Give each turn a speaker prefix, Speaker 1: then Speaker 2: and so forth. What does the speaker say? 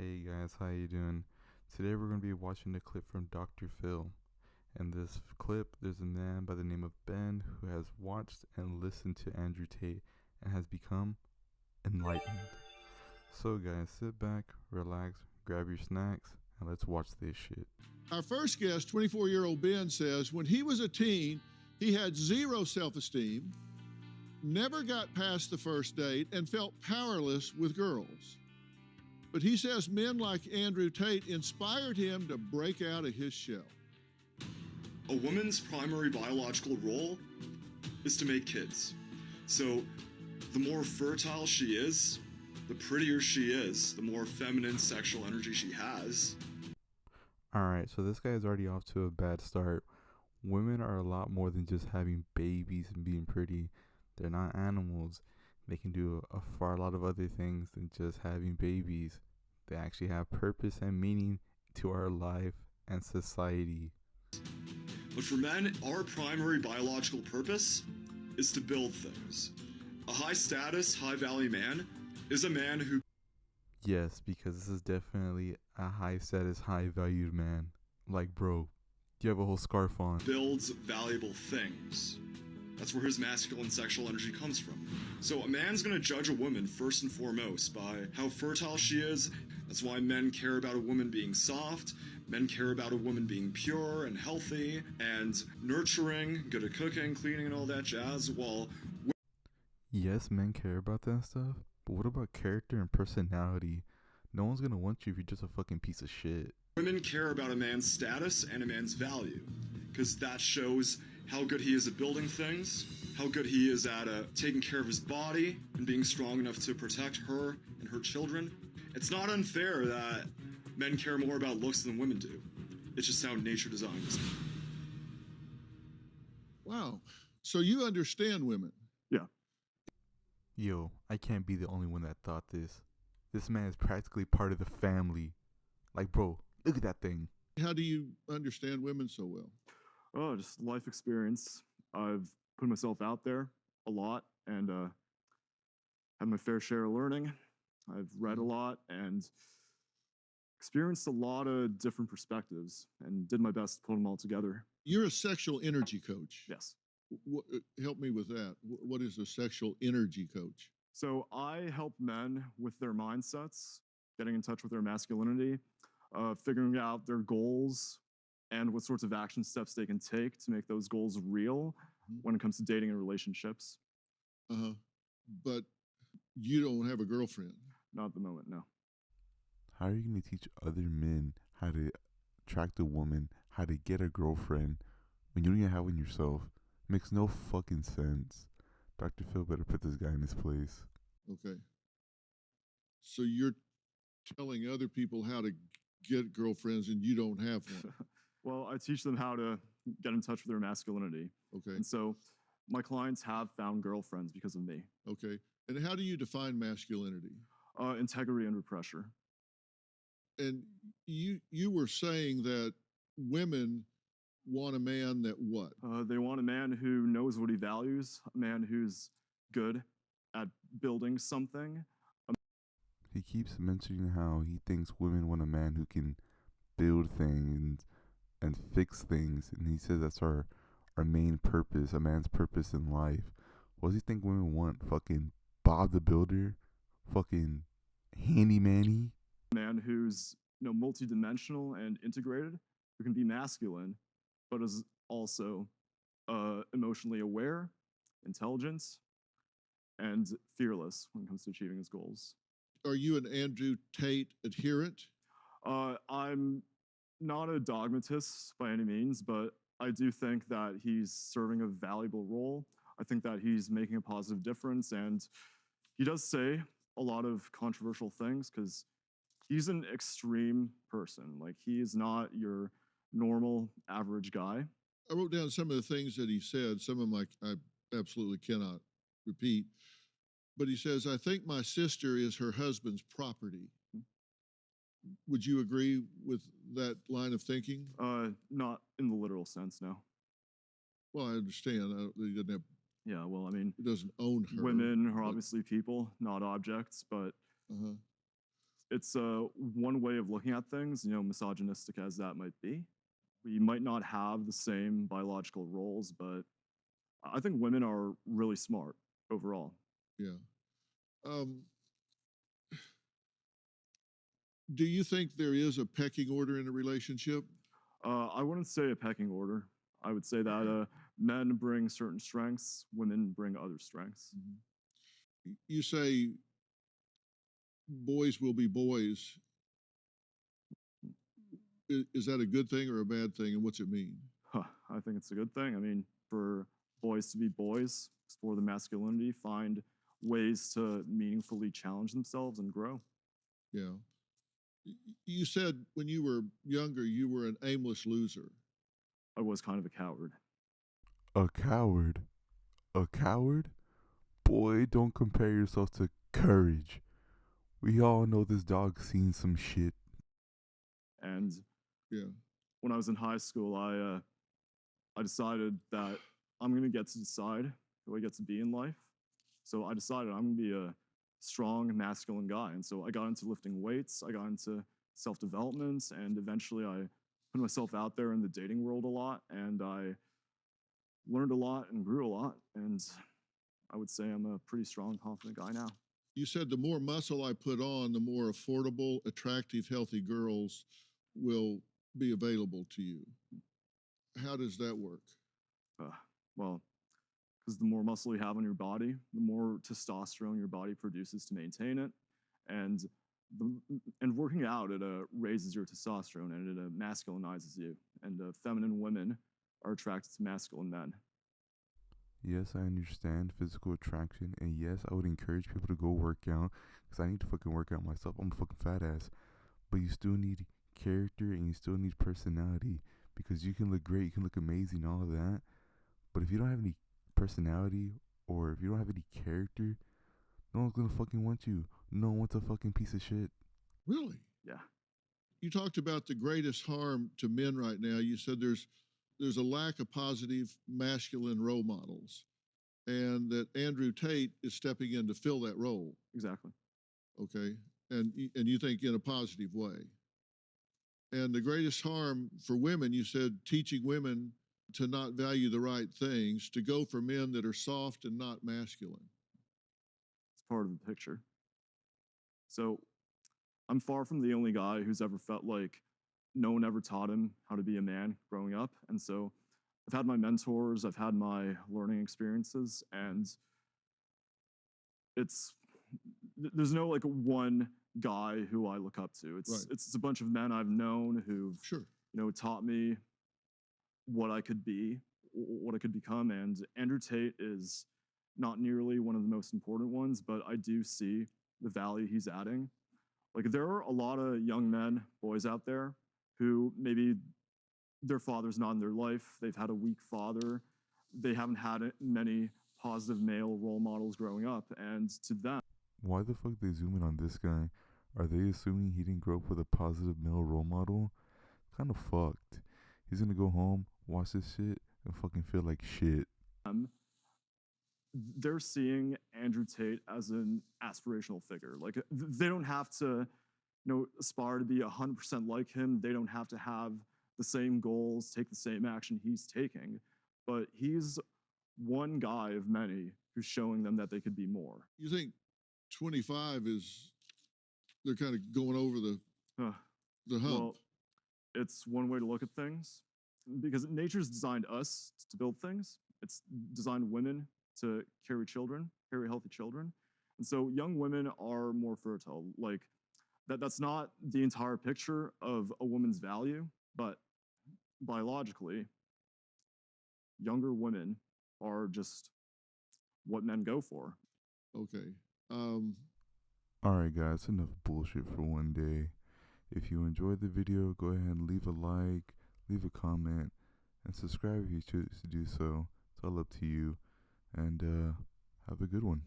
Speaker 1: Hey guys, how you doing? Today we're going to be watching a clip from Dr. Phil. In this clip, there's a man by the name of Ben who has watched and listened to Andrew Tate and has become enlightened. So guys, sit back, relax, grab your snacks, and let's watch this shit.
Speaker 2: Our first guest, 24-year-old Ben, says when he was a teen, he had zero self-esteem, never got past the first date, and felt powerless with girls. But he says men like Andrew Tate inspired him to break out of his shell.
Speaker 3: A woman's primary biological role is to make kids. So the more fertile she is, the prettier she is, the more feminine sexual energy she has.
Speaker 1: Alright, so this guy is already off to a bad start. Women are a lot more than just having babies and being pretty. They're not animals. They can do a far lot of other things than just having babies. They actually have purpose and meaning to our life and society.
Speaker 3: But for men, our primary biological purpose is to build things. A high status, high value man is a man who...
Speaker 1: Yes, because this is definitely a high status, high valued man. Like, bro, you have a whole scarf on.
Speaker 3: Builds valuable things. That's where his masculine sexual energy comes from. So a man's gonna judge a woman first and foremost by how fertile she is. That's why men care about a woman being soft. Men care about a woman being pure and healthy and nurturing, good at cooking, cleaning, and all that jazz, while...
Speaker 1: Yes, men care about that stuff, but what about character and personality? No one's gonna want you if you're just a fucking piece of shit.
Speaker 3: Women care about a man's status and a man's value, because that shows how good he is at building things, how good he is at taking care of his body and being strong enough to protect her and her children. It's not unfair that men care more about looks than women do. It's just how nature designed us.
Speaker 2: Wow. So you understand women?
Speaker 3: Yeah.
Speaker 1: Yo, I can't be the only one that thought this. This man is practically part of the family. Like, bro, look at that thing.
Speaker 2: How do you understand women so well?
Speaker 4: Oh, just life experience. I've put myself out there a lot and had my fair share of learning. I've read a lot and experienced a lot of different perspectives and did my best to put them all together.
Speaker 2: You're a sexual energy coach.
Speaker 4: Yes.
Speaker 2: Help me with that. What is a sexual energy coach?
Speaker 4: So I help men with their mindsets, getting in touch with their masculinity, figuring out their goals, and what sorts of action steps they can take to make those goals real when it comes to dating and relationships.
Speaker 2: But you don't have a girlfriend.
Speaker 4: Not at the moment, no.
Speaker 1: How are you going to teach other men how to attract a woman, how to get a girlfriend, when you don't even have one yourself? Makes no fucking sense. Dr. Phil better put this guy in his place.
Speaker 2: Okay. So you're telling other people how to get girlfriends and you don't have one.
Speaker 4: Well, I teach them how to get in touch with their masculinity.
Speaker 2: Okay.
Speaker 4: And so my clients have found girlfriends because of me.
Speaker 2: Okay. And how do you define masculinity?
Speaker 4: Integrity under pressure.
Speaker 2: And you were saying that women want a man that what?
Speaker 4: They want a man who knows what he values, a man who's good at building something.
Speaker 1: He keeps mentioning how he thinks women want a man who can build things and fix things, and he says that's our main purpose, a man's purpose in life. What does he think women want? Fucking Bob the Builder? Fucking handyman-y?
Speaker 4: A man who's multidimensional and integrated, who can be masculine, but is also emotionally aware, intelligent, and fearless when it comes to achieving his goals.
Speaker 2: Are you an Andrew Tate adherent?
Speaker 4: I'm not a dogmatist by any means, but I do think that he's serving a valuable role. I think that he's making a positive difference, and he does say a lot of controversial things because he's an extreme person. Like, he is not your normal, average guy.
Speaker 2: I wrote down some of the things that he said. Some of them I absolutely cannot repeat. But he says, I think my sister is her husband's property. Would you agree with that line of thinking?
Speaker 4: Not in the literal sense, no.
Speaker 2: Well, I understand. He doesn't have.
Speaker 4: Yeah, well, I mean,
Speaker 2: He doesn't own her.
Speaker 4: women are obviously people, not objects, but It's one way of looking at things, misogynistic as that might be. We might not have the same biological roles, but I think women are really smart overall.
Speaker 2: Yeah. Do you think there is a pecking order in a relationship?
Speaker 4: I wouldn't say a pecking order. I would say that men bring certain strengths, women bring other strengths.
Speaker 2: You say boys will be boys. Is that a good thing or a bad thing, and what's it mean?
Speaker 4: I think it's a good thing. I mean, for boys to be boys, explore the masculinity, find ways to meaningfully challenge themselves and grow.
Speaker 2: Yeah. You said when you were younger, you were an aimless loser.
Speaker 4: I was kind of a coward.
Speaker 1: A coward? A coward? Boy, don't compare yourself to courage. We all know this dog's seen some shit.
Speaker 4: And
Speaker 2: yeah,
Speaker 4: when I was in high school, I decided that I'm going to get to decide who I get to be in life. So I decided I'm going to be a strong, masculine guy. And so I got into lifting weights, I got into self-development, and eventually I put myself out there in the dating world a lot, and I learned a lot and grew a lot. And I would say I'm a pretty strong, confident guy now.
Speaker 2: You said the more muscle I put on, the more affordable, attractive, healthy girls will be available to you. How does that work?
Speaker 4: Well, because the more muscle you have on your body, the more testosterone your body produces to maintain it, and working out, it raises your testosterone and it masculinizes you. And feminine women are attracted to masculine men.
Speaker 1: Yes, I understand physical attraction, and yes, I would encourage people to go work out, because I need to fucking work out myself. I'm a fucking fat ass. But you still need character and you still need personality, because you can look great, you can look amazing, all of that. But if you don't have any personality, or if you don't have any character, no one's gonna fucking want you. No one wants a fucking piece of shit.
Speaker 2: Really?
Speaker 4: Yeah.
Speaker 2: You talked about the greatest harm to men right now. You said there's a lack of positive masculine role models, and that Andrew Tate is stepping in to fill that role.
Speaker 4: Exactly.
Speaker 2: Okay, and you think in a positive way. And the greatest harm for women, you said, teaching women to not value the right things, to go for men that are soft and not masculine.
Speaker 4: It's part of the picture. So I'm far from the only guy who's ever felt like no one ever taught him how to be a man growing up. And so I've had my mentors, I've had my learning experiences, and there's no like one guy who I look up to. It's a bunch of men I've known who've taught me what I could be, what I could become. And Andrew Tate is not nearly one of the most important ones, but I do see the value he's adding. Like, there are a lot of young men, boys out there who maybe their father's not in their life, they've had a weak father, they haven't had many positive male role models growing up, and to them...
Speaker 1: Why the fuck they zoom in on this guy? Are they assuming he didn't grow up with a positive male role model? Kind of fucked. He's gonna go home, watch this shit, and fucking feel like shit.
Speaker 4: They're seeing Andrew Tate as an aspirational figure. Like, they don't have to, aspire to be 100% like him. They don't have to have the same goals, take the same action he's taking. But he's one guy of many who's showing them that they could be more.
Speaker 2: You think 25 they're kind of going over the hump?
Speaker 4: Well, it's one way to look at things, because nature's designed us to build things. It's designed women to carry healthy children. And so young women are more fertile. Like, that's not the entire picture of a woman's value, but biologically, younger women are just what men go for.
Speaker 2: Okay.
Speaker 1: Alright guys, enough bullshit for one day. If you enjoyed the video, go ahead and leave a like, leave a comment, and subscribe if you choose to do so. It's all up to you. And have a good one.